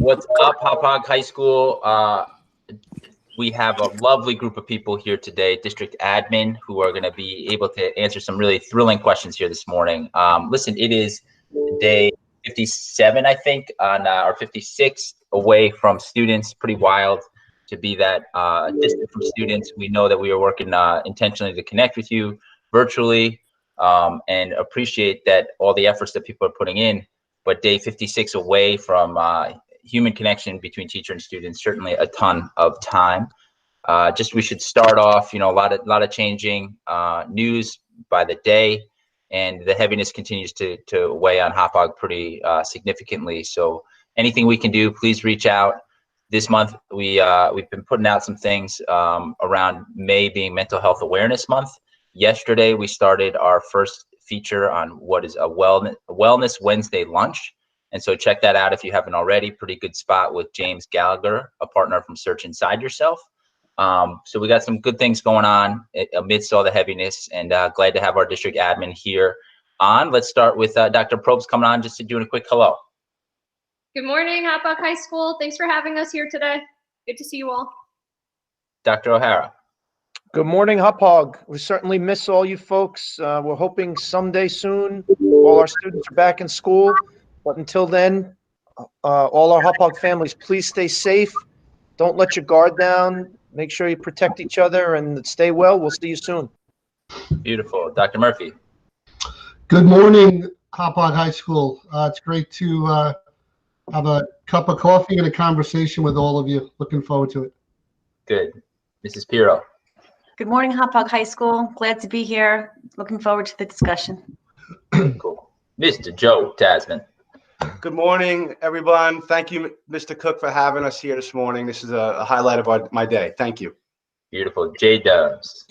What's up, Hauppauge High School? We have a lovely group of people here today, district admin, who are going to be able to answer some really thrilling questions here this morning. Listen, it is day 57, I think, on or 56 away from students. Pretty wild to be that distant from students. We know that we are working intentionally to connect with you virtually, and appreciate that all the efforts that people are putting in. But day 56 away from human connection between teacher and students, certainly a ton of time. Just we should start off, a lot of changing news by the day, and the heaviness continues to weigh on Hauppauge pretty significantly. So anything we can do, please reach out. This month we've been putting out some things around May being Mental Health Awareness Month. Yesterday we started our first feature on what is a Wellness Wednesday lunch. And so check that out if you haven't already. Pretty good spot with James Gallagher, a partner from Search Inside Yourself. So we got some good things going on amidst all the heaviness, and glad to have our district admin here on. Let's start with Dr. Probst coming on just to do a quick hello. Good morning, Hauppauge High School. Thanks for having us here today. Good to see you all. Dr. O'Hara. Good morning, Hauppauge. We certainly miss all you folks. We're hoping someday soon all our students are back in school. But until then, all our Hauppauge families, please stay safe. Don't let your guard down. Make sure you protect each other and stay well. We'll see you soon. Beautiful. Dr. Murphy. Good morning, Hauppauge High School. It's great to have a cup of coffee and a conversation with all of you. Looking forward to it. Good. Mrs. Pirro. Good morning, Hauppauge High School. Glad to be here. Looking forward to the discussion. Cool. Mr. Joe Tasman. Good morning, everyone. Thank you, Mr. Cook, for having us here this morning. This is a highlight of my day. Thank you. Beautiful. J Dubs.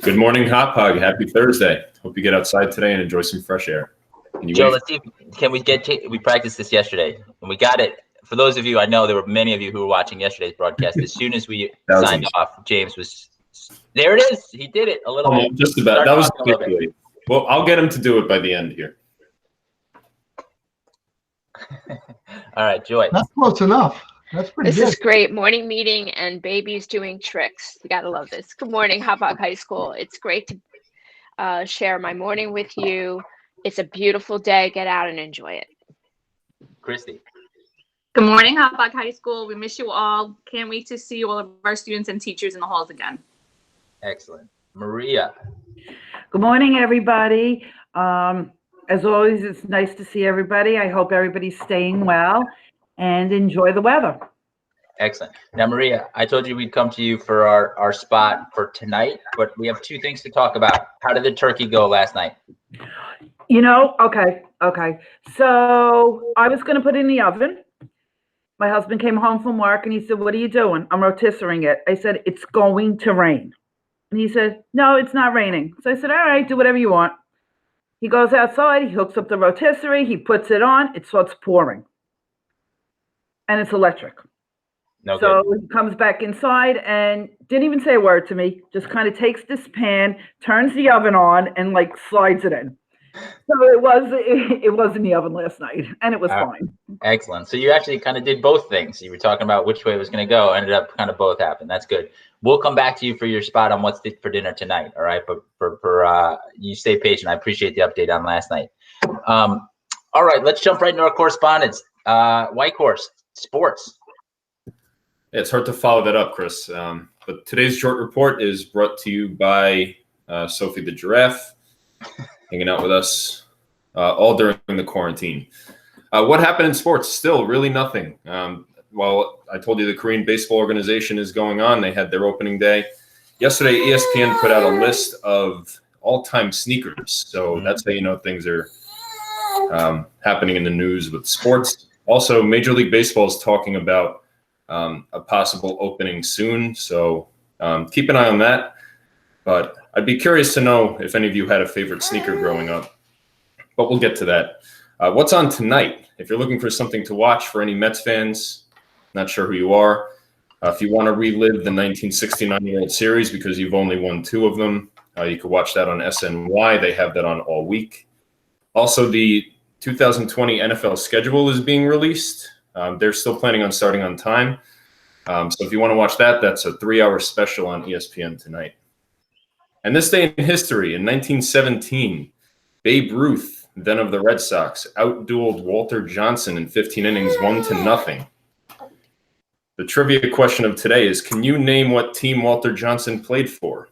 Good morning, Hauppauge. Happy Thursday. Hope you get outside today and enjoy some fresh air. Joe, let's see. We practiced this yesterday, and we got it. For those of you, I know there were many of you who were watching yesterday's broadcast. As soon as we signed off, James was there. It is. He did it a little bit. Just about. That was quickly. Well, I'll get him to do it by the end here. All right, Joy. That's close enough. That's pretty good. This is great. Morning meeting and babies doing tricks. You gotta love this. Good morning, Hauppauge High School. It's great to share my morning with you. It's a beautiful day. Get out and enjoy it. Christy. Good morning, Hauppauge High School. We miss you all. Can't wait to see all of our students and teachers in the halls again. Excellent. Maria. Good morning, everybody. As always, it's nice to see everybody. I hope everybody's staying well and enjoy the weather. Excellent. Now, Maria, I told you we'd come to you for our spot for tonight, but we have two things to talk about. How did the turkey go last night? Okay. So I was going to put it in the oven. My husband came home from work and he said, "What are you doing?" "I'm rotisserie it." I said, "It's going to rain." And he said, "No, it's not raining." So I said, "All right, do whatever you want." He goes outside, he hooks up the rotisserie, he puts it on, it starts pouring. And it's electric. No so good. He comes back inside and didn't even say a word to me, just kind of takes this pan, turns the oven on, and slides it in. So it was in the oven last night, and it was fine. Excellent. So you actually kind of did both things. You were talking about which way it was going to go. Ended up kind of both happened. That's good. We'll come back to you for your spot on what's for dinner tonight. All right. But for you stay patient. I appreciate the update on last night. All right. Let's jump right into our correspondence. White Horse Sports. Yeah, it's hard to follow that up, Chris. But today's short report is brought to you by Sophie the Giraffe, hanging out with us all during the quarantine. What happened in sports? Still really nothing. Well, I told you the Korean baseball organization is going on. They had their opening day. Yesterday, ESPN put out a list of all-time sneakers. So that's how you know things are happening in the news with sports. Also, Major League Baseball is talking about a possible opening soon. So keep an eye on that. But I'd be curious to know if any of you had a favorite sneaker growing up. But we'll get to that. What's on tonight? If you're looking for something to watch for any Mets fans, not sure who you are. If you want to relive the 1969 World Series because you've only won 2 of them, you can watch that on SNY. They have that on all week. Also, the 2020 NFL schedule is being released. They're still planning on starting on time. So if you want to watch that, that's a 3-hour special on ESPN tonight. And this day in history, in 1917, Babe Ruth, then of the Red Sox, outdueled Walter Johnson in 15 innings, 1-0. The trivia question of today is, can you name what team Walter Johnson played for?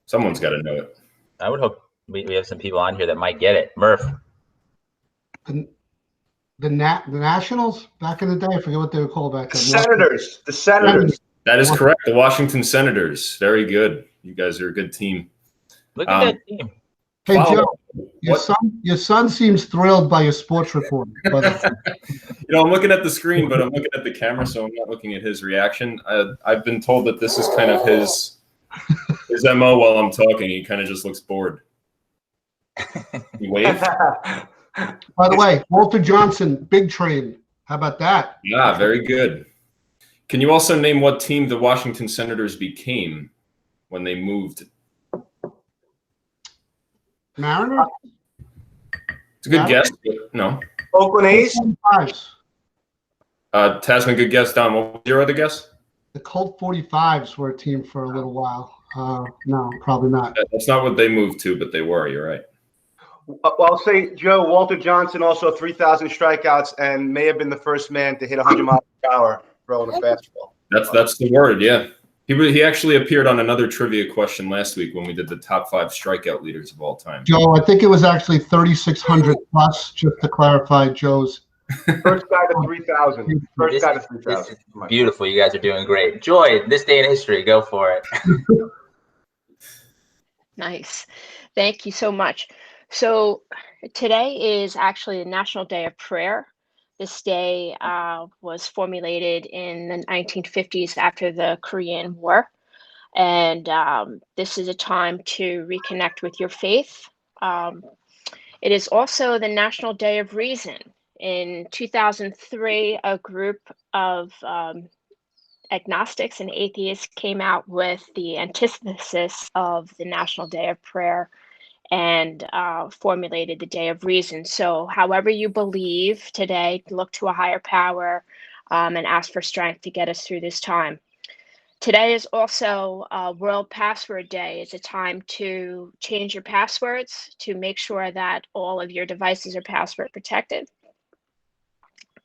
Someone's got to know it. I would hope we have some people on here that might get it. Murph. The Nationals back in the day, I forget what they were called back then. The Senators. That is correct. The Washington Senators. Very good. You guys are a good team. Look at that team. Hey, Follow. Joe, your son seems thrilled by your sports report. But I'm looking at the screen, but I'm looking at the camera, so I'm not looking at his reaction. I've been told that this is kind of his MO while I'm talking. He kind of just looks bored. He waved. By the way, Walter Johnson, big train. How about that? Yeah, very good. Can you also name what team the Washington Senators became when they moved? Mariners? It's a good guess, but no. Oakland A's? Tasman, good guess. Don, what was your other guess? The Colt 45s were a team for a little while. No, probably not. That's not what they moved to, but they were. You're right. Well, I'll say, Joe, Walter Johnson also 3,000 strikeouts and may have been the first man to hit 100 miles per hour throwing a fastball. That's the word, yeah. He actually appeared on another trivia question last week when we did the top 5 strikeout leaders of all time. Joe, I think it was actually 3,600 plus, just to clarify Joe's. First guy to 3,000. First guy to 3,000. Beautiful. You guys are doing great. Joy, this day in history, go for it. Nice. Thank you so much. So today is actually a National Day of Prayer. This day was formulated in the 1950s after the Korean War. And this is a time to reconnect with your faith. It is also the National Day of Reason. In 2003, a group of agnostics and atheists came out with the antithesis of the National Day of Prayer and formulated the Day of Reason. So however you believe today, look to a higher power and ask for strength to get us through this time. Today is also World Password Day. It's a time to change your passwords to make sure that all of your devices are password protected.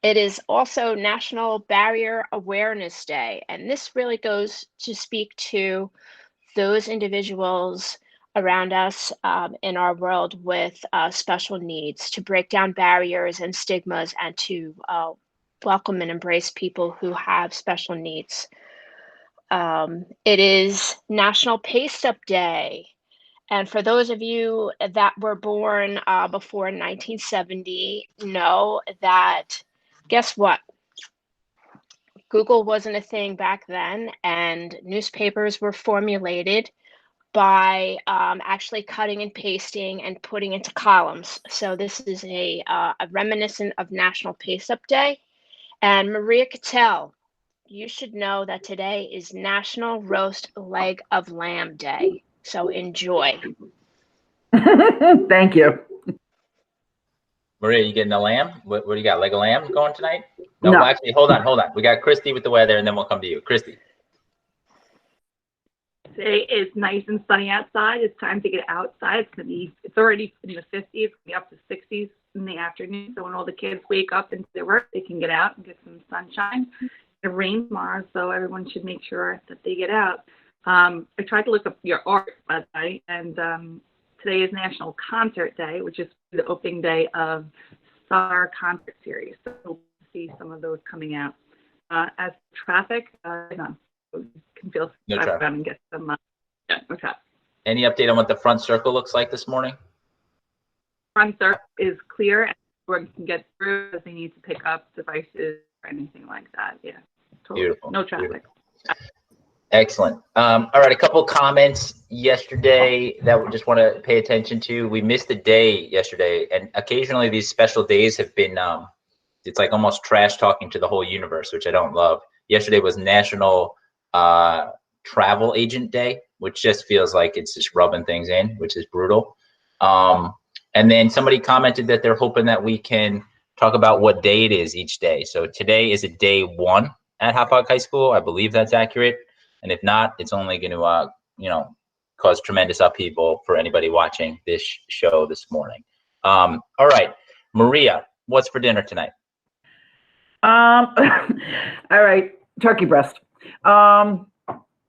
It is also National Barrier Awareness Day, and this really goes to speak to those individuals around us in our world with special needs, to break down barriers and stigmas and to welcome and embrace people who have special needs. It is National Paste Up Day. And for those of you that were born before 1970, know that, guess what? Google wasn't a thing back then, and newspapers were formulated by actually cutting and pasting and putting into columns. So this is a reminiscent of National Paste Up Day. And Maria Cattell, you should know that today is National Roast Leg of Lamb Day. So enjoy. Thank you. Maria, you getting a lamb? What do you got? Leg of lamb going tonight? No, No. actually, hold on. We got Christy with the weather, and then we'll come to you. Christy. Today is nice and sunny outside. It's time to get outside. It's already in the 50s, it's gonna be up to 60s in the afternoon. So when all the kids wake up and do their work, they can get out and get some sunshine. It rains tomorrow, so everyone should make sure that they get out. I tried to look up your art last night, and today is National Concert Day, which is the opening day of summer concert series. So we'll see some of those coming out. As traffic, no. You can feel No drive traffic. around and get some no traffic. Any update on what the front circle looks like this morning? Front circle is clear and everyone can get through if they need to pick up devices or anything like that. Yeah, totally. Beautiful. No traffic. Beautiful. Excellent. All right, a couple of comments yesterday that we just want to pay attention to. We missed a day yesterday, and occasionally these special days have been, it's like almost trash talking to the whole universe, which I don't love. Yesterday was National Travel Agent Day, which just feels like it's just rubbing things in, which is brutal. And then somebody commented that they're hoping that we can talk about what day it is each day. So today is a day 1 at Hauppauge High School. I believe that's accurate. And if not, it's only going to, cause tremendous upheaval for anybody watching this show this morning. All right, Maria, what's for dinner tonight? All right, turkey breast.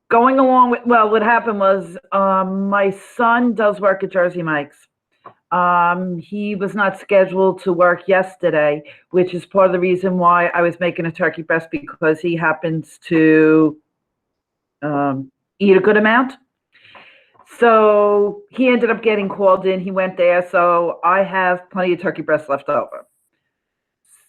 Going along with, well, what happened was my son does work at Jersey Mike's. He was not scheduled to work yesterday, which is part of the reason why I was making a turkey breast, because he happens to eat a good amount. So he ended up getting called in. He went there. So I have plenty of turkey breast left over.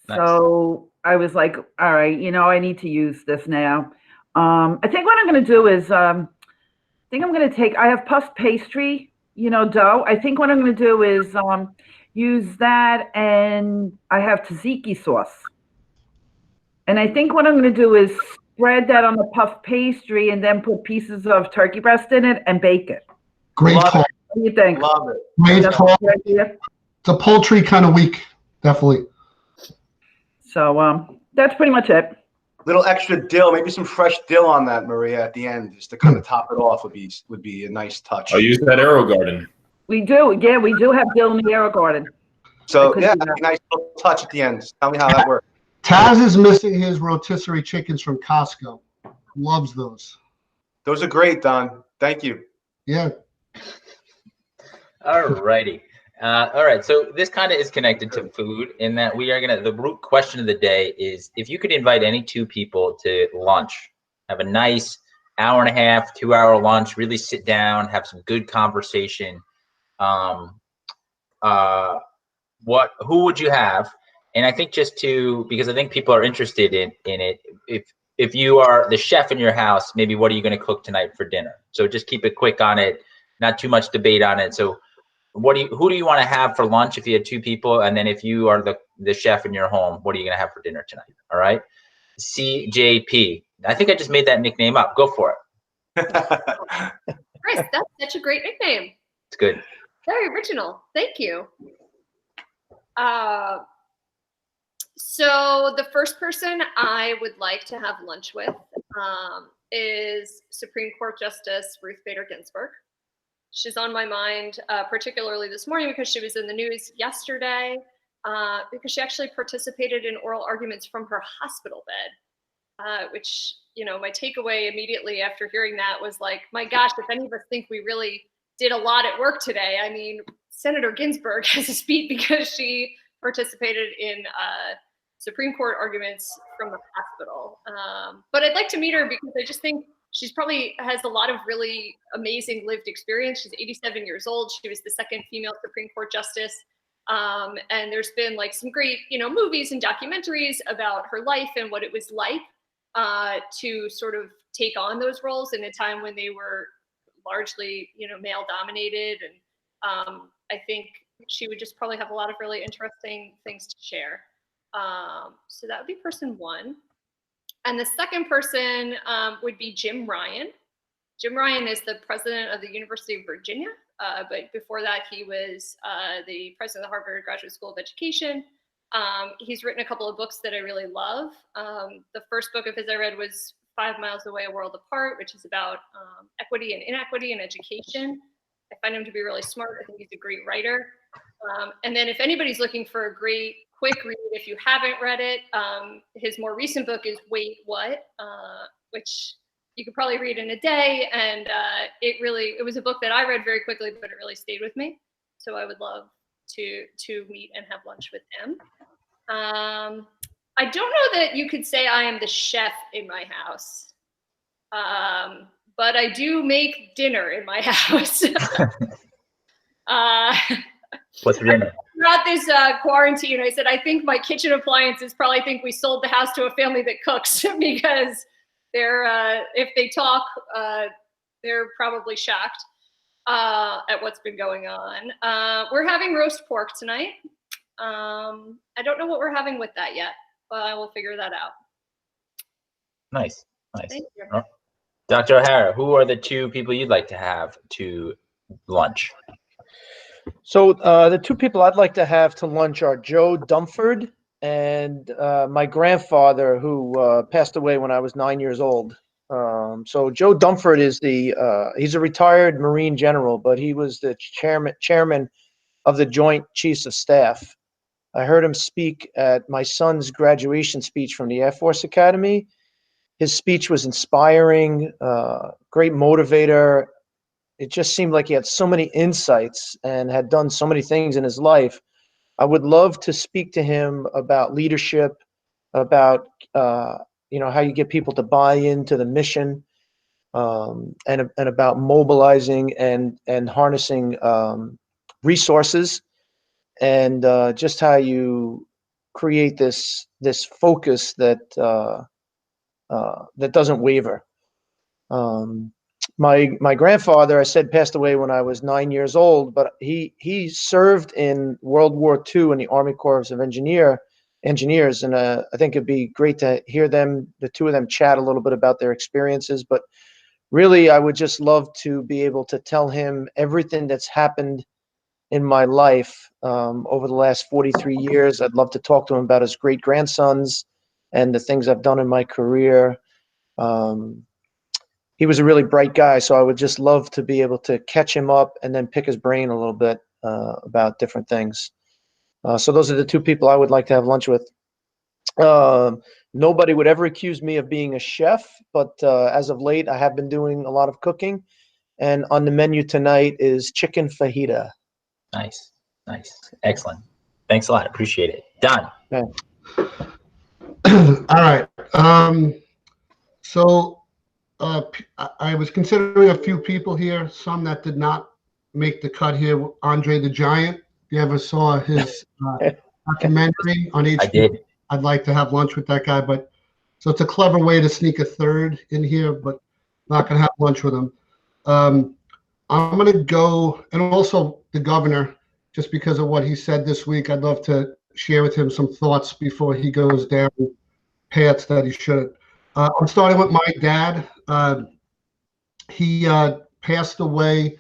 Nice. So I was like, all right, I need to use this now. I think what I'm going to do is, I have puff pastry, dough. I think what I'm going to do is use that, and I have tzatziki sauce. And I think what I'm going to do is spread that on the puff pastry and then put pieces of turkey breast in it and bake it. Great call. What do you think? Love it. Great call. It's a poultry kind of week, definitely. So that's pretty much it. Little extra dill, maybe some fresh dill on that, Maria, at the end, just to kind of top it off would be a nice touch. I'll use that Arrow Garden. We do, yeah, we do have dill in the Arrow Garden. So yeah, a nice little touch at the end. Just tell me how that works. Taz is missing his rotisserie chickens from Costco. Loves those. Those are great, Don. Thank you. Yeah. All righty. All right. So this kind of is connected to food in that the root question of the day is, if you could invite any 2 people to lunch, have a nice hour and a half, 2-hour lunch, really sit down, have some good conversation. Who would you have? And I think because I think people are interested in it. If you are the chef in your house, maybe what are you going to cook tonight for dinner? So just keep it quick on it, not too much debate on it. So who do you want to have for lunch if you had 2 people? And then if you are the chef in your home, what are you going to have for dinner tonight? All right. CJP. I think I just made that nickname up. Go for it. Chris, that's such a great nickname. It's good. Very original. Thank you. So the first person I would like to have lunch with is Supreme Court Justice Ruth Bader Ginsburg. She's on my mind, particularly this morning because she was in the news yesterday, because she actually participated in oral arguments from her hospital bed, which, my takeaway immediately after hearing that was like, my gosh, if any of us think we really did a lot at work today, I mean, Senator Ginsburg has a speed because she participated in Supreme Court arguments from the hospital. But I'd like to meet her because I just think she's probably has a lot of really amazing lived experience. She's 87 years old. She was the 2nd female Supreme Court justice. And there's been like some great, movies and documentaries about her life and what it was like to sort of take on those roles in a time when they were largely, male dominated. And I think she would just probably have a lot of really interesting things to share. So that would be person 1. And the second person would be Jim Ryan. Jim Ryan is the president of the University of Virginia, but before that he was the president of the Harvard Graduate School of Education. He's written a couple of books that I really love. The first book of his I read was 5 Miles Away, A World Apart, which is about equity and inequity in education. I find him to be really smart. I think he's a great writer. And then if anybody's looking for a great quick read, if you haven't read it, his more recent book is Wait, What?, which you could probably read in a day. And it was a book that I read very quickly, but it really stayed with me. So I would love to meet and have lunch with him. I don't know that you could say I am the chef in my house, but I do make dinner in my house. What's for dinner? Throughout this quarantine, I said, I think my kitchen appliances probably think we sold the house to a family that cooks because they're, if they talk, they're probably shocked at what's been going on. We're having roast pork tonight. I don't know what we're having with that yet, but I will figure that out. Nice, nice. Thank you. Dr. O'Hara, who are the 2 people you'd like to have to lunch? So the 2 people I'd like to have to lunch are Joe Dumford and my grandfather, who passed away when I was 9 years old. So Joe Dunford is he's a retired Marine general, but he was the chairman of the Joint Chiefs of Staff. I heard him speak at my son's graduation speech from the Air Force Academy. His speech was inspiring, great motivator. It just seemed like he had so many insights and had done so many things in his life. I would love to speak to him about leadership, about how you get people to buy into the mission, and about mobilizing and harnessing resources, and just how you create this focus that doesn't waver. My grandfather, I said, passed away when I was 9 years old, but he served in World War II in the Army Corps of Engineers, and I think it'd be great to hear the two of them chat a little bit about their experiences. But really, I would just love to be able to tell him everything that's happened in my life over the last 43 years. I'd love to talk to him about his great grandsons and the things I've done in my career. He was a really bright guy, so I would just love to be able to catch him up and then pick his brain a little bit about different things. So those are the two people I would like to have lunch with. Nobody would ever accuse me of being a chef, but as of late, I have been doing a lot of cooking. And on the menu tonight is chicken fajita. Nice. Excellent. Thanks a lot. Appreciate it. Don. Okay. All right. So I was considering a few people here, some that did not make the cut here. Andre the Giant. If you ever saw his documentary on HBO, I did. I'd like to have lunch with that guy. But so it's a clever way to sneak a third in here, but not going to have lunch with him. I'm going to go, and also the governor, just because of what he said this week. I'd love to share with him some thoughts before he goes down paths that he shouldn't. I'm starting with my dad. He passed away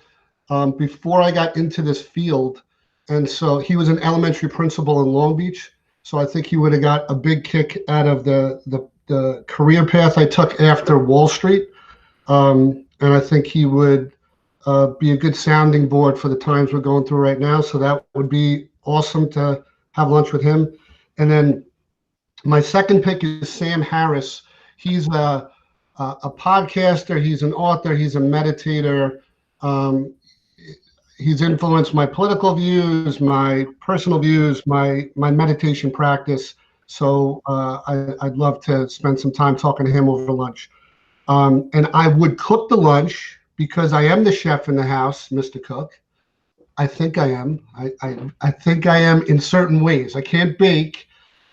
before I got into this field. And so he was an elementary principal in Long Beach. So I think he would have got a big kick out of the career path I took after Wall Street. And I think he would be a good sounding board for the times we're going through right now. So that would be awesome to have lunch with him. And then my second pick is Sam Harris. He's a podcaster. He's an author. He's a meditator. He's influenced my political views, my personal views, my meditation practice. So I'd love to spend some time talking to him over lunch. And I would cook the lunch because I am the chef in the house, Mr. Cook. I think I am. I think I am in certain ways. I can't bake,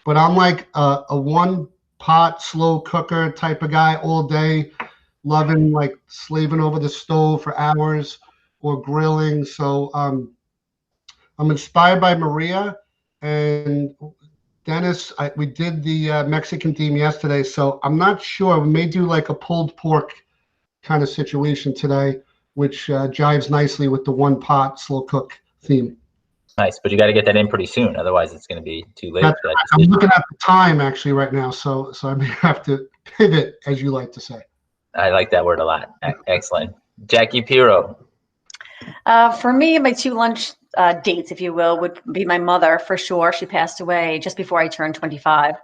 but I'm like a one-pot slow cooker type of guy all day, loving like slaving over the stove for hours or grilling. So I'm inspired by Maria and Dennis. We did the Mexican theme yesterday, so I'm not sure. We may do like a pulled pork kind of situation today, which jives nicely with the one pot slow cook theme. Nice, but you got to get that in pretty soon, otherwise it's going to be too late. I'm looking at the time actually right now, so I may have to pivot, as you like to say. I like that word a lot. Excellent. Jackie Pirro. For me, my two lunch dates, if you will, would be my mother for sure. She passed away just before I turned 25.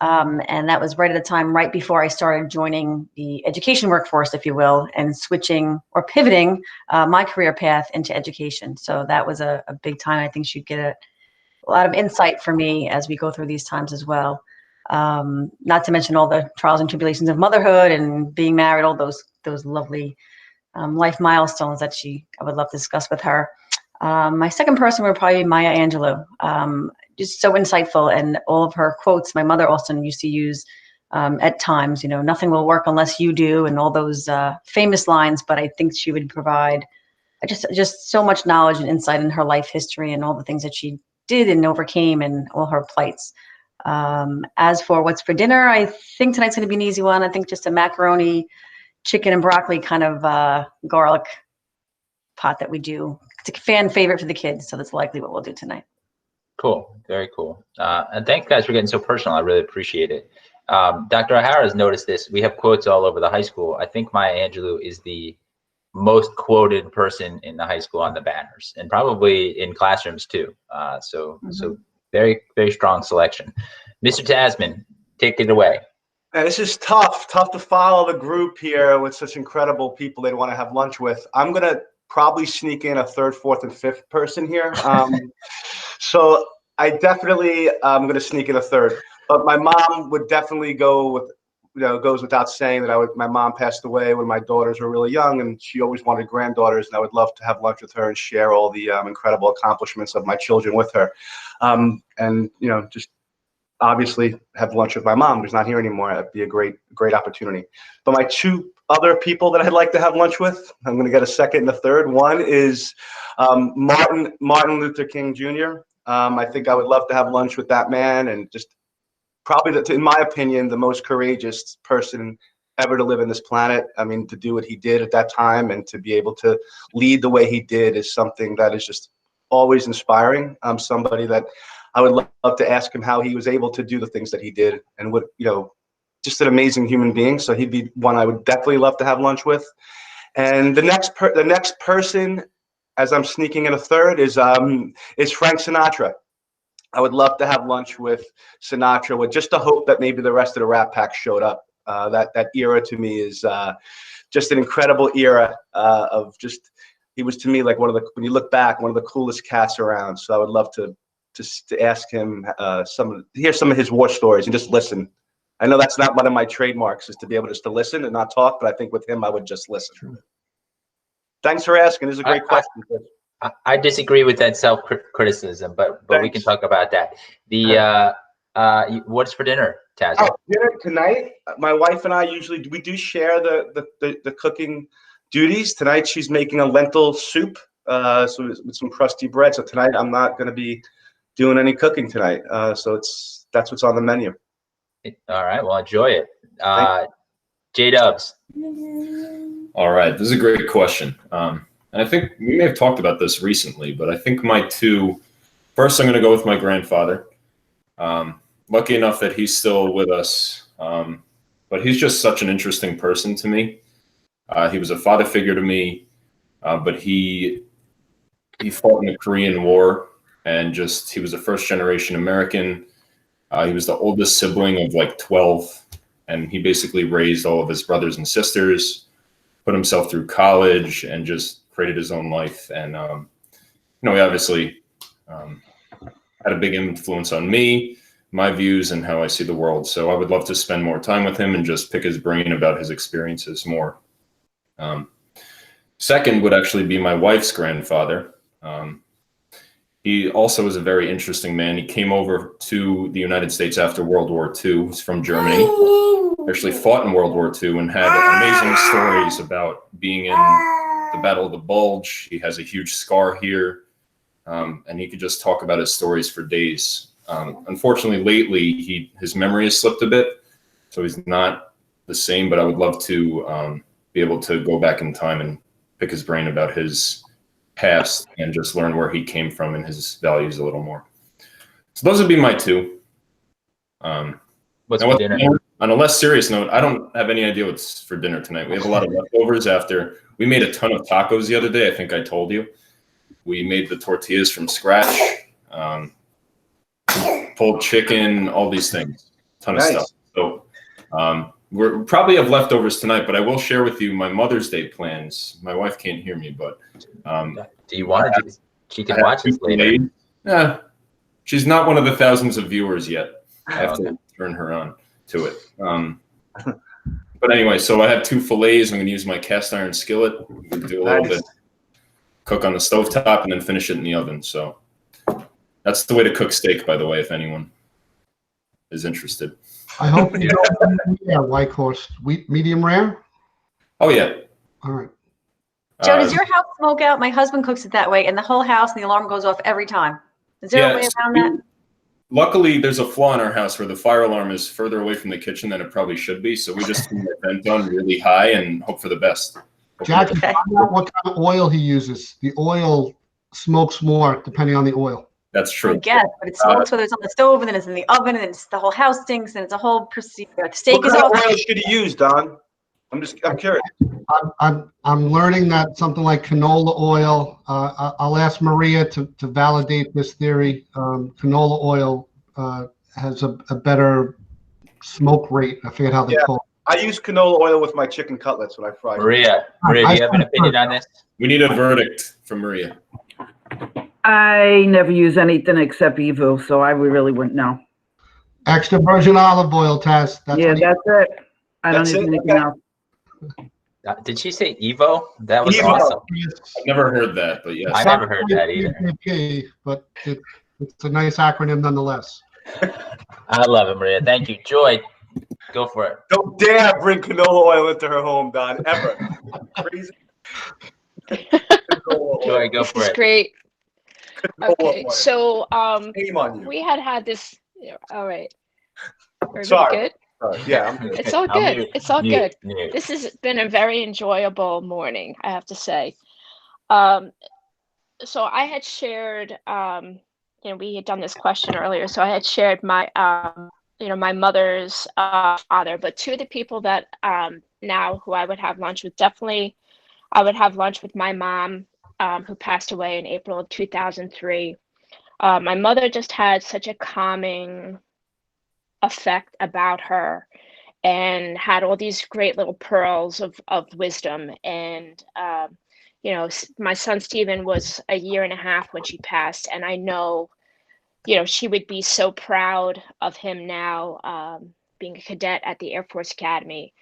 And that was right at the time, right before I started joining the education workforce, if you will, and switching or pivoting my career path into education. So that was a big time. I think she'd get a lot of insight for me as we go through these times as well. Not to mention all the trials and tribulations of motherhood and being married, all those lovely life milestones that I would love to discuss with her. My second person would probably be Maya Angelou. Just so insightful, and all of her quotes my mother also used to use at times, nothing will work unless you do, and all those famous lines. But I think she would provide just so much knowledge and insight in her life history and all the things that she did and overcame and all her plights. As for what's for dinner, I think tonight's going to be an easy one. I think just a macaroni, chicken and broccoli kind of garlic pot that we do. It's a fan favorite for the kids, so that's likely what we'll do tonight. Cool. Very cool. And thanks, guys, for getting so personal. I really appreciate it. Dr. O'Hara has noticed this. We have quotes all over the high school. I think Maya Angelou is the most quoted person in the high school on the banners, and probably in classrooms too. So very, very strong selection. Mr. Tasman, take it away. And this is tough to follow the group here with such incredible people they'd want to have lunch with. I'm going to probably sneak in a third, fourth, and fifth person here. So I definitely I'm going to sneak in a third. But my mom would definitely go with, goes without saying that my mom passed away when my daughters were really young, and she always wanted granddaughters, and I would love to have lunch with her and share all the incredible accomplishments of my children with her. And, just obviously have lunch with my mom, who's not here anymore. That'd be a great opportunity. But my two other people that I'd like to have lunch with, I'm going to get a second and a third. One is Martin Luther King Jr. I think I would love to have lunch with that man, and just probably, in my opinion, the most courageous person ever to live on this planet. I mean, to do what he did at that time and to be able to lead the way he did is something that is just always inspiring. Somebody that I would love to ask him how he was able to do the things that he did, and what, just an amazing human being. So he'd be one I would definitely love to have lunch with. And the next person, as I'm sneaking in a third, is Frank Sinatra. I would love to have lunch with Sinatra, with just the hope that maybe the rest of the Rat Pack showed up. That era to me is just an incredible era of just, he was to me like when you look back, one of the coolest cats around. So I would love to ask him hear some of his war stories and just listen. I know that's not one of my trademarks, is to be able just to listen and not talk, but I think with him I would just listen. Thanks for asking. This is a great question, Chris. I disagree with that self-criticism, but we can talk about that. What's for dinner, Taz? Oh, dinner tonight, my wife and I we do share the cooking duties. Tonight she's making a lentil soup, so with some crusty bread. So tonight I'm not going to be doing any cooking tonight. So that's what's on the menu. All right, well, enjoy it. J-Dubs. All right, this is a great question. And I think we may have talked about this recently, but I think my two, first I'm going to go with my grandfather. Lucky enough that he's still with us, but he's just such an interesting person to me. He was a father figure to me, but he fought in the Korean War, and he was a first generation American. He was the oldest sibling of like 12, and he basically raised all of his brothers and sisters, put himself through college, and just created his own life. And, he obviously had a big influence on me, my views, and how I see the world. So I would love to spend more time with him and just pick his brain about his experiences more. Second would actually be my wife's grandfather. He also is a very interesting man. He came over to the United States after World War II. He's from Germany. Actually fought in World War II and had amazing stories about being in the Battle of the Bulge. He has a huge scar here, and he could just talk about his stories for days. Unfortunately, lately, his memory has slipped a bit, so he's not the same, but I would love to be able to go back in time and pick his brain about his past and just learn where he came from and his values a little more. So those would be my two. What's for dinner? On a less serious note, I don't have any idea what's for dinner tonight. We have a lot of leftovers after we made a ton of tacos the other day. I think I told you. We made the tortillas from scratch, pulled chicken, all these things, ton of stuff. So we're probably have leftovers tonight, but I will share with you my Mother's Day plans. My wife can't hear me, but do you want to? She can watch this later. Yeah, she's not one of the thousands of viewers yet. I have to turn her on to it. But anyway, so I have 2 fillets. I'm going to use my cast iron skillet. Do a little bit, cook on the stovetop, and then finish it in the oven. So that's the way to cook steak, by the way, if anyone is interested. I hope you don't White Horse. Medium rare? Oh, yeah. All right. Joe, does your house smoke out? My husband cooks it that way, and the whole house and the alarm goes off every time. Is there a way around that? Luckily, there's a flaw in our house where the fire alarm is further away from the kitchen than it probably should be. So we just turn the vent on really high and hope for the best. Jackie, find out what kind of oil he uses. The oil smokes more depending on the oil. That's I true. guess, but it smokes whether it's on the stove and then it's in the oven and it's the whole house stinks and it's a whole procedure. The steak What is kind off. of oil should you use, Don? I'm curious. I'm learning that something like canola oil. I'll ask Maria to validate this theory. Canola oil has a better smoke rate. I forget how they call it. I use canola oil with my chicken cutlets when I fry them. Maria, do you have an opinion on this? We need a verdict from Maria. I never use anything except Evo, so I really wouldn't know. Extra virgin olive oil test. That's Yeah, what he- that's it. I don't That's use it? anything Okay. else. Did she say Evo? That was Evo. awesome. I've never heard that, but yes. I never heard that either. CJP, but it's a nice acronym nonetheless. I love it, Maria. Thank you. Joy, go for it. Don't dare bring canola oil into her home, Don, ever. Crazy. Joy, go This for is it. great. Canola Okay, oil. so Shame on you. we had this. All right. Everybody Sorry. good? Yeah, I'm good. It's all I'll good. mute- It's all mute- good. mute. This has been a very enjoyable morning, I have to say. So I had shared, we had done this question earlier, so I had shared my, my mother's father, but two of the people that now who I would have lunch with, definitely I would have lunch with my mom, who passed away in April of 2003. My mother just had such a calming effect about her and had all these great little pearls of wisdom. And, my son Stephen was a year and a half when she passed. And I know, she would be so proud of him now, being a cadet at the Air Force Academy.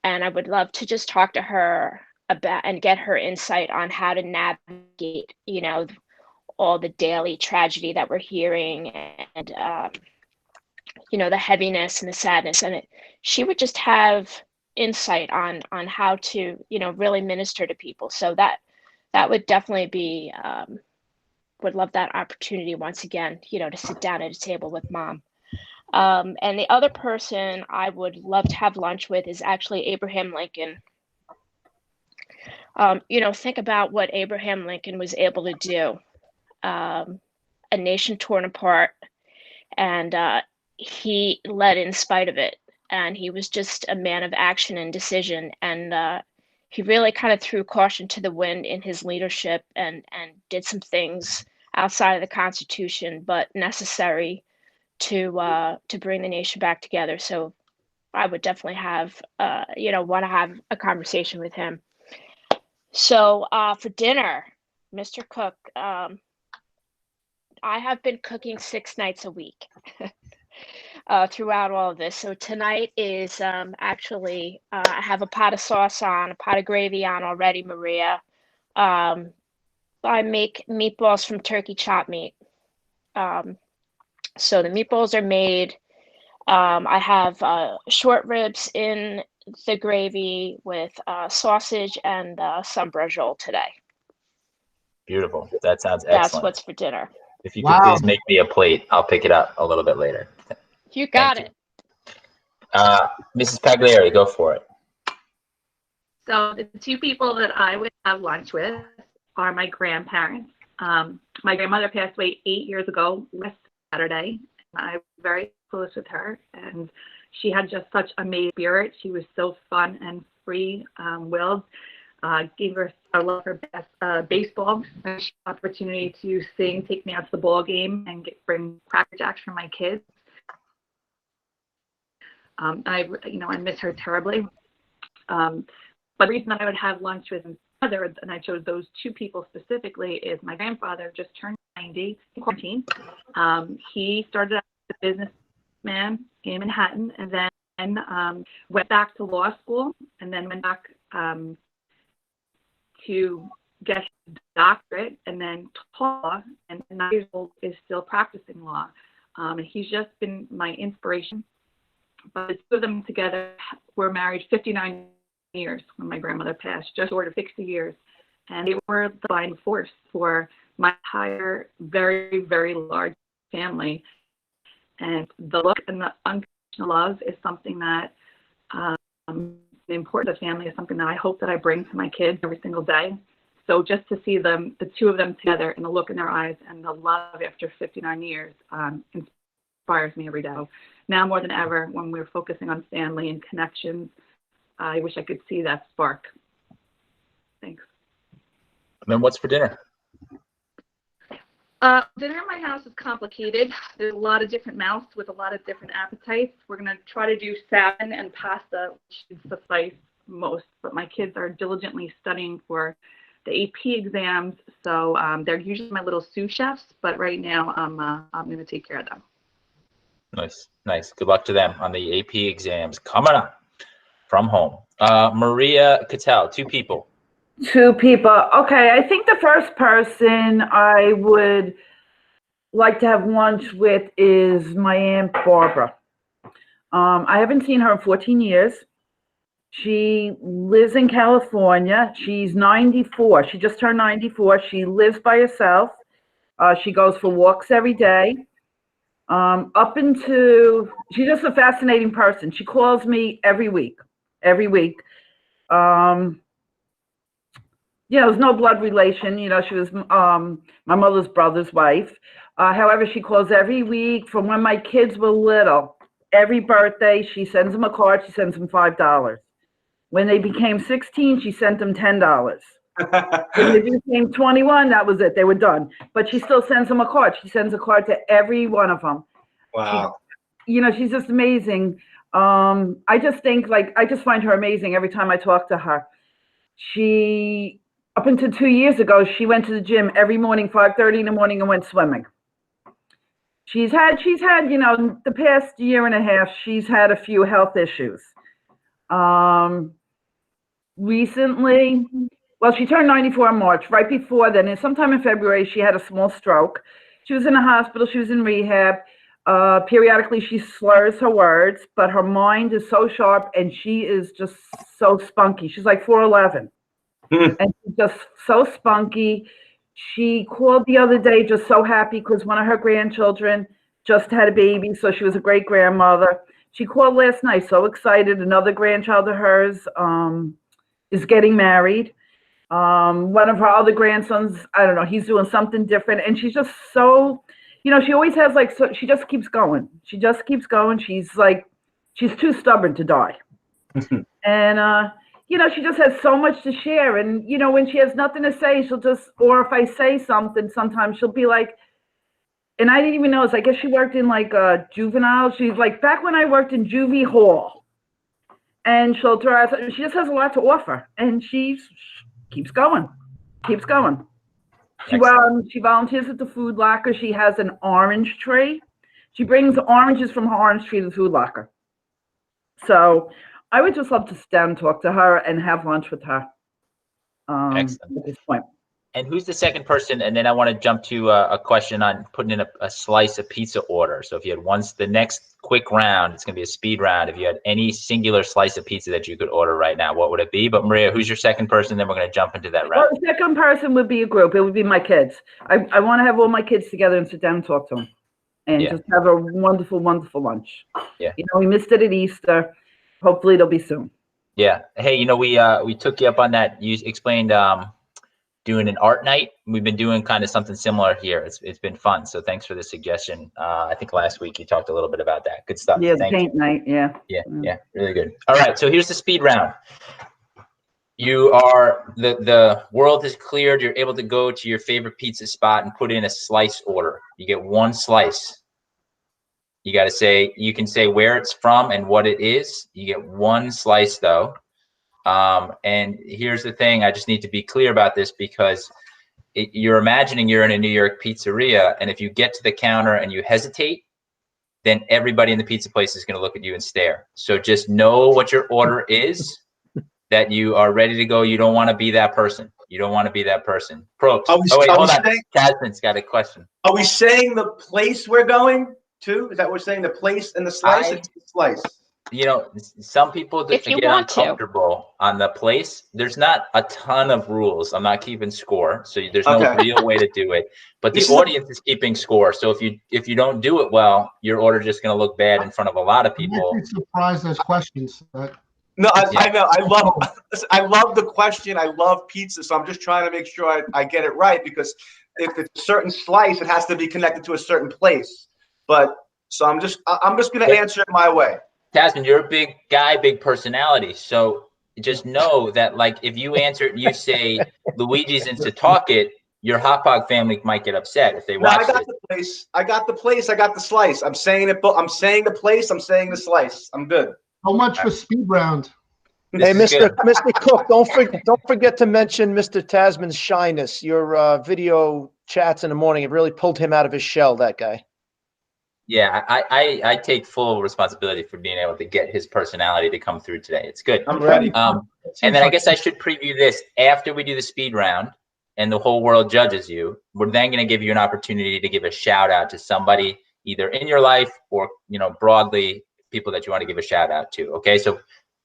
And I would love to just talk to her about and get her insight on how to navigate, all the daily tragedy that we're hearing and, the heaviness and the sadness, and she would just have insight on how to really minister to people. So that would definitely be would love that opportunity once again, to sit down at a table with mom. And the other person I would love to have lunch with is actually Abraham Lincoln. Think about what Abraham Lincoln was able to do. A nation torn apart, and he led in spite of it, and he was just a man of action and decision, and he really kind of threw caution to the wind in his leadership and did some things outside of the Constitution but necessary to bring the nation back together. So I would definitely have want to have a conversation with him. So for dinner, Mr. Cook, I have been cooking 6 nights a week throughout all of this. So tonight is actually, I have a pot of sauce on, a pot of gravy on already, Maria. I make meatballs from turkey chopped meat. So the meatballs are made. I have short ribs in the gravy with sausage and some brajol today. Beautiful. That sounds That's excellent. what's for dinner. If you could please make me a plate, I'll pick it up a little bit later. You got Thank it. Mrs. Pagliari, go for it. So the two people that I would have lunch with are my grandparents. My grandmother passed away 8 years ago last Saturday. I'm very close with her, and she had just such amazing spirit. She was so fun and free-willed. Gave her, I love her best baseball. And she had the opportunity to sing, take me out to the ball game, and bring Cracker Jacks for my kids. I miss her terribly. But the reason that I would have lunch with my mother, and I chose those two people specifically, is my grandfather just turned 90 in quarantine. He started out as a businessman in Manhattan, and then went back to law school, and then went back to get his doctorate, and then taught law, and 9 years old is still practicing law. And he's just been my inspiration. But the two of them together were married 59 years when my grandmother passed, just short of 60 years. And they were the divine force for my entire very, very large family. And the look and the unconditional love is something that the importance of family is something that I hope that I bring to my kids every single day. So just to see them, the two of them together, and the look in their eyes and the love after 59 years inspires me every day. Now more than ever, when we're focusing on family and connections, I wish I could see that spark. Thanks. And then what's for dinner? Dinner in my house is complicated. There's a lot of different mouths with a lot of different appetites. We're going to try to do salmon and pasta, which should suffice most, but my kids are diligently studying for the AP exams, so they're usually my little sous chefs, but right now I'm going to take care of them. Nice, nice. Good luck to them on the AP exams coming up from home. Maria Cattell, 2 people. 2 people. Okay, I think the first person I would like to have lunch with is my Aunt Barbara. I haven't seen her in 14 years. She lives in California. She's 94. She just turned 94. She lives by herself. She goes for walks every day. She's just a fascinating person. She calls me every week. There's no blood relation. She was my mother's brother's wife. However, she calls every week from when my kids were little. Every birthday, she sends them a card. She sends them $5. When they became 16, she sent them $10. When they became 21, that was it. They were done. But she still sends them a card. She sends a card to every one of them. Wow. She's just amazing. I just think, I just find her amazing every time I talk to her. She, up until 2 years ago, she went to the gym every morning, 5:30 in the morning, and went swimming. She's had, the past year and a half, she's had a few health issues. Recently, well, she turned 94 in March. Right before then, and sometime in February, she had a small stroke. She was in the hospital. She was in rehab. Periodically, she slurs her words, but her mind is so sharp, and she is just so spunky. She's like 4'11", and she's just so spunky. She called the other day just so happy because one of her grandchildren just had a baby, so she was a great grandmother. She called last night so excited. Another grandchild of hers is getting married. One of her other grandsons, I don't know, he's doing something different. And she's just so, she always has she just keeps going. She just keeps going. She's too stubborn to die. And, she just has so much to share. And, when she has nothing to say, or if I say something, sometimes she'll be like, and I didn't even know, I guess she worked in juvenile. She's like, back when I worked in juvie hall. And she'll throw out, she just has a lot to offer. And she keeps going. She volunteers at the Food Locker. She has an orange tree. She brings oranges from her orange tree to the Food Locker. So I would just love to sit down and talk to her and have lunch with her at this point. And who's the second person? And then I want to jump to a question on putting in a slice of pizza order. So if you had the next quick round, it's going to be a speed round. If you had any singular slice of pizza that you could order right now, what would it be? But Maria, who's your second person? Then we're going to jump into that round. Well, the second person would be a group. It would be my kids. I want to have all my kids together and sit down and talk to them and just have a wonderful, wonderful lunch. Yeah. We missed it at Easter. Hopefully it'll be soon. Yeah. Hey, we took you up on that. You explained doing an art night. We've been doing kind of something similar here. It's been fun. So thanks for the suggestion. I think last week you talked a little bit about that. Good stuff. Yeah, paint night. Yeah. Yeah. Really good. All right. So here's the speed round. You are, the world has cleared. You're able to go to your favorite pizza spot and put in a slice order. You get one slice. You got to say, you can say where it's from and what it is. You get one slice though. And here's the thing, I just need to be clear about this because you're imagining you're in a New York pizzeria, and if you get to the counter and you hesitate, then everybody in the pizza place is going to look at you and stare. So just know what your order is, that you are ready to go. You don't want to be that person. Probst. Wait, hold on. Jasmine's got a question. Are we saying the place we're going to? Is that what we're saying? The place and the slice? It's the slice. Some people get uncomfortable on the place. There's not a ton of rules. I'm not keeping score, so there's no real way to do it. But the audience is keeping score. So if you don't do it well, your order is just going to look bad in front of a lot of people. I'm surprised there's questions. No, I know. I love the question. I love pizza, so I'm just trying to make sure I get it right, because if it's a certain slice, it has to be connected to a certain place. But so I'm just going to answer it my way. Tasman, you're a big guy, big personality. So just know that, like, if you answer it and you say Luigi's in Setauket, your Hauppauge family might get upset if they No, watch I got this. the place. I got the place. I got the slice. I'm saying it. I'm saying the place. I'm saying the slice. I'm good. How much for speed round? Hey, This is Mr. good. Mr. Cook, don't forget to mention Mr. Tasman's shyness. Your video chats in the morning have really pulled him out of his shell, that guy. Yeah, I take full responsibility for being able to get his personality to come through today. It's good. I'm ready. And then I guess I should preview this after we do the speed round and the whole world judges you. We're then going to give you an opportunity to give a shout out to somebody either in your life or, you know, broadly people that you want to give a shout out to. Okay, so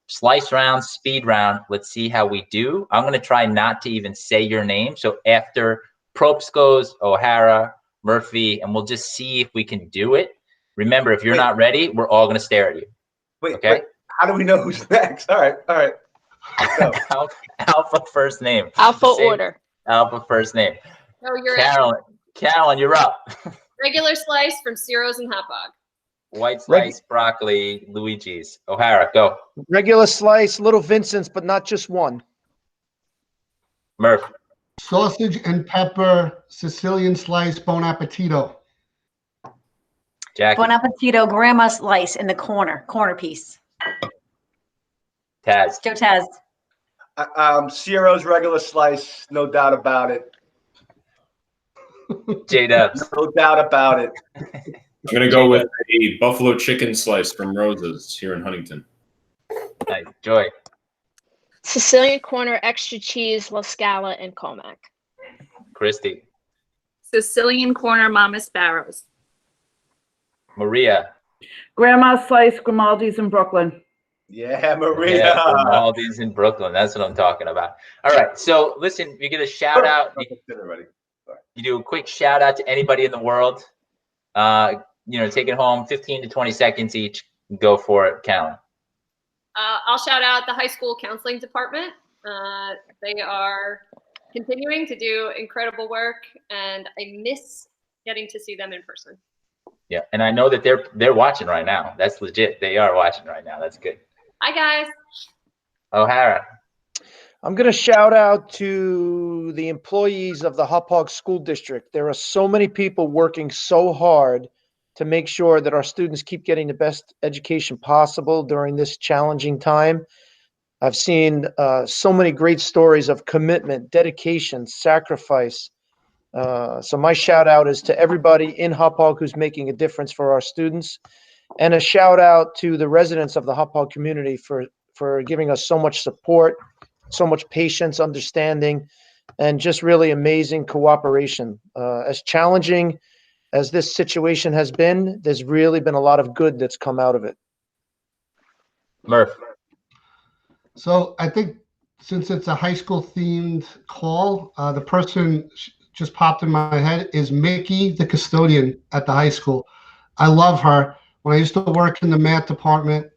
slice round, speed round. Let's see how we do. I'm going to try not to even say your name. So after Probst goes, O'Hara, Murphy, and we'll just see if we can do it. Remember, if you're not ready, we're all going to stare at you. Wait. How do we know who's next? All right. Go. Alpha first name. Alpha order. Alpha first name. Oh, you're Carolyn, you're up. regular slice from Ciro's and Hauppauge. White slice, broccoli, Luigi's. O'Hara, go. Regular slice, Little Vincent's, but not just one. Murph. Sausage and pepper, Sicilian slice, Bon Appetito. Jackie. Bon Appetito, grandma slice in the corner piece. Taz. Joe Taz. Ciro's regular slice, no doubt about it. J-Dubs. No doubt about it. I'm going to go with a buffalo chicken slice from Rose's here in Huntington. Nice. Joy. Sicilian corner, extra cheese, La Scala, and Comac. Christy. Sicilian corner, Mama Sparrows. Maria. Grandma slice, Grimaldi's in Brooklyn. Yeah, Maria. Yeah, Grimaldi's in Brooklyn. That's what I'm talking about. All right. So listen, you get a shout out. You do a quick shout out to anybody in the world. You know, take it home, 15 to 20 seconds each. Go for it, Callan. I'll shout out the high school counseling department. They are continuing to do incredible work, and I miss getting to see them in person. Yeah, and I know that they're watching right now. That's legit. They are watching right now. That's good. Hi, guys. O'Hara. I'm going to shout out to the employees of the Hauppauge School District. There are so many people working so hard to make sure that our students keep getting the best education possible during this challenging time. I've seen so many great stories of commitment, dedication, sacrifice. So my shout out is to everybody in Hauppauge who's making a difference for our students, and a shout out to the residents of the Hauppauge community for giving us so much support, so much patience, understanding, and just really amazing cooperation. As challenging as this situation has been, there's really been a lot of good that's come out of it. Murph. So I think since it's a high school themed call, the person just popped in my head is Mickey, the custodian at the high school. I love her. When I used to work in the math department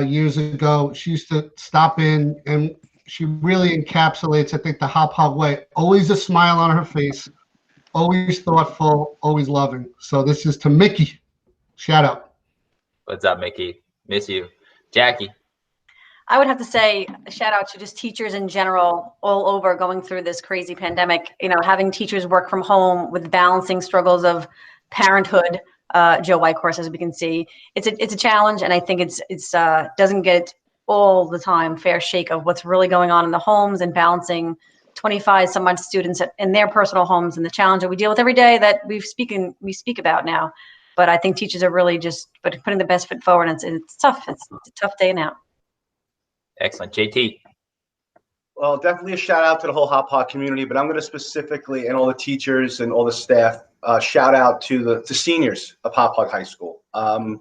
years ago, she used to stop in, and she really encapsulates, I think, the Hauppauge way. Always a smile on her face, always thoughtful, always loving. So this is to Mickey. Shout out. What's up, Mickey? Miss you. Jackie. I would have to say a shout out to just teachers in general all over going through this crazy pandemic. You know, having teachers work from home with balancing struggles of parenthood. Joe Whitehorse, as we can see, it's a challenge, and I think it's doesn't get all the time fair shake of what's really going on in the homes and balancing 25 some odd students in their personal homes and the challenge that we deal with every day that we speak about now. But I think teachers are really just putting the best foot forward, and it's tough. It's a tough day now. Excellent. JT. Well, definitely a shout out to the whole Hauppauge community, but I'm going to specifically, and all the teachers and all the staff, shout out to the seniors of Hauppauge High School. You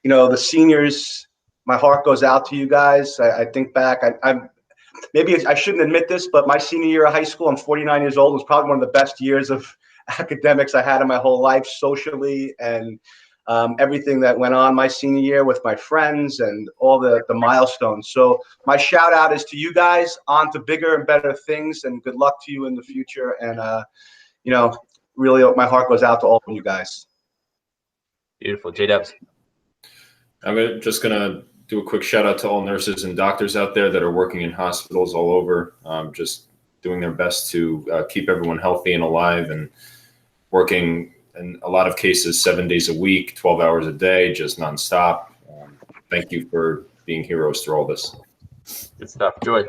know, the seniors, my heart goes out to you guys. I think back, maybe I shouldn't admit this, but my senior year of high school, I'm 49 years old, was probably one of the best years of academics I had in my whole life, socially and everything that went on my senior year with my friends and all the milestones. So my shout out is to you guys, on to bigger and better things, and good luck to you in the future. And, really my heart goes out to all of you guys. Beautiful. J-Dubs. I'm just going to do a quick shout out to all nurses and doctors out there that are working in hospitals all over, just doing their best to keep everyone healthy and alive, and working in a lot of cases 7 days a week, 12 hours a day, just nonstop. Thank you for being heroes through all this. Good stuff. Joy.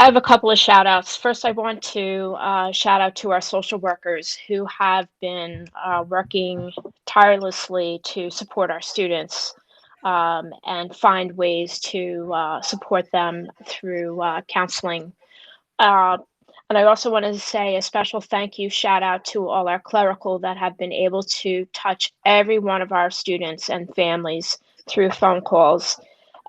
I have a couple of shout outs. First, I want to shout out to our social workers who have been working tirelessly to support our students and find ways to support them through counseling. And I also want to say a special thank you, shout out to all our clerical that have been able to touch every one of our students and families through phone calls.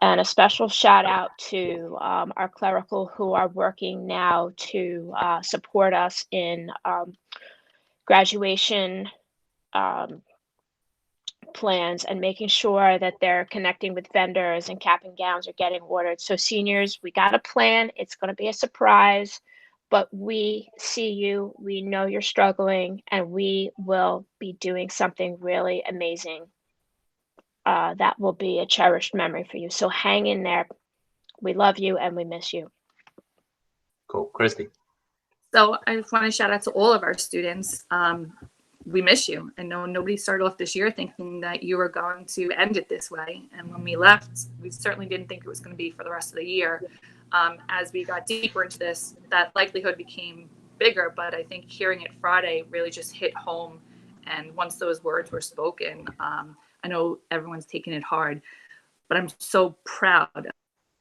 And a special shout out to our clerical who are working now to support us in graduation plans and making sure that they're connecting with vendors and cap and gowns are getting ordered. So seniors, we got a plan. It's going to be a surprise, but we see you. We know you're struggling, and we will be doing something really amazing. That will be a cherished memory for you. So hang in there. We love you and we miss you. Cool. Christy. So I just want to shout out to all of our students. We miss you. I know nobody started off this year thinking that you were going to end it this way. And when we left, we certainly didn't think it was going to be for the rest of the year. As we got deeper into this, that likelihood became bigger. But I think hearing it Friday really just hit home. And once those words were spoken, I know everyone's taking it hard, but I'm so proud of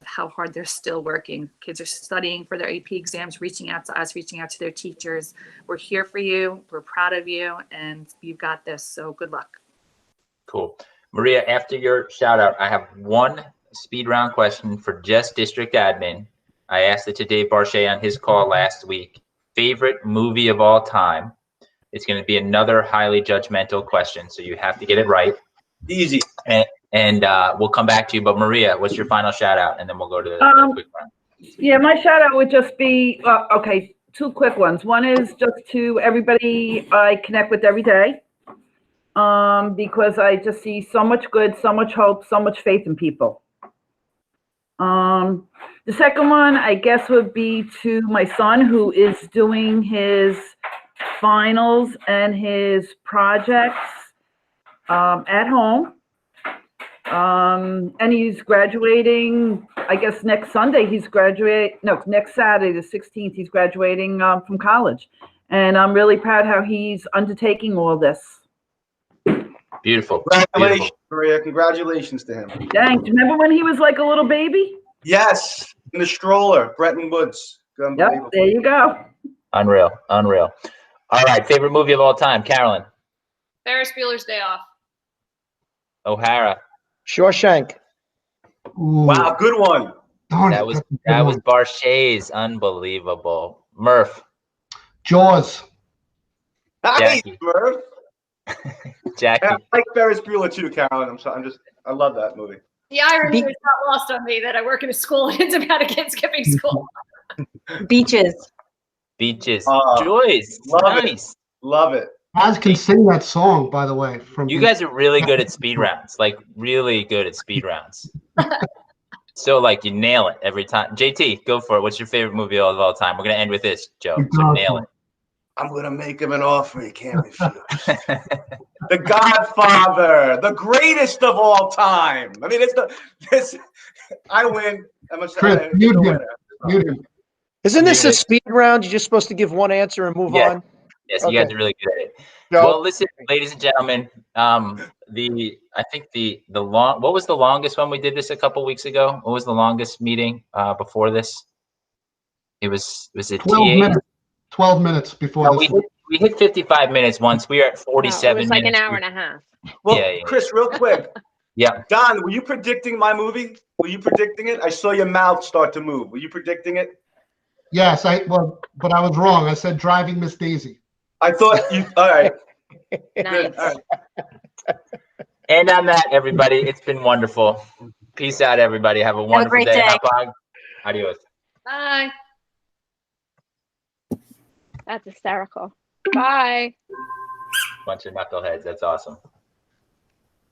how hard they're still working. Kids are studying for their AP exams, reaching out to us, reaching out to their teachers. We're here for you. We're proud of you, and you've got this. So good luck. Cool. Maria, after your shout out, I have one speed round question for just district admin. I asked it to Dave Barchet on his call last week. Favorite movie of all time? It's going to be another highly judgmental question, so you have to get it right. Easy. And we'll come back to you. But Maria, what's your final shout out? And then we'll go to the quick round. Yeah, my shout out would just be, okay, two quick ones. One is just to everybody I connect with every day, because I just see so much good, so much hope, so much faith in people. The second one, I guess, would be to my son, who is doing his finals and his projects at home. And he's graduating, I guess next Sunday next Saturday, the 16th, he's graduating from college. And I'm really proud how he's undertaking all this. Beautiful. Congratulations, Beautiful. Maria. Congratulations to him. Thanks. Remember when he was like a little baby? Yes, in the stroller, Bretton Woods. Yep, there you go. Unreal. Unreal. All right. Favorite movie of all time, Carolyn. Ferris Bueller's Day Off. O'Hara. Shawshank. Ooh, Wow, good one. darn That it, was that's a good that was one. Barchet's. Unbelievable. Murph. Jaws. Nice, Jackie. Murph. Jackie. I like Ferris Bueller too, Carolyn. I love that movie. The irony is not lost on me that I work in a school and it's about a kid skipping school. Beaches. Beaches. Oh, Joyce. love it. Nice. Love it. Guys can sing that song, by the way. From You guys are really good at speed rounds. Like really good at speed rounds. So like you nail it every time. JT, go for it. What's your favorite movie of all time? We're gonna end with this, Joe. So nail it. I'm gonna make him an offer he can't refuse. The Godfather, the greatest of all time. I mean, I win. Chris, mute him. Mute him. Isn't this a speed round? You're just supposed to give one answer and move on? Yes, you guys are really good at it. Joe. Well, listen, ladies and gentlemen, what was the longest one we did this a couple weeks ago? What was the longest meeting before this? Was it 12 TA? minutes. 12 minutes before No, this. we hit 55 minutes once. We are at 47 it was like minutes. an hour and a half. Well, Yeah. Chris, real quick. Yeah. Don, were you predicting my movie? Were you predicting it? I saw your mouth start to move. Were you predicting it? Yes, but I was wrong. I said Driving Miss Daisy. I thought you. All right. Nice. All right. And on that, everybody, it's been wonderful. Peace out, everybody. Have a wonderful great day. day. Hauppauge. Adios. Bye. That's hysterical. Bye. Bunch of knuckleheads. That's awesome.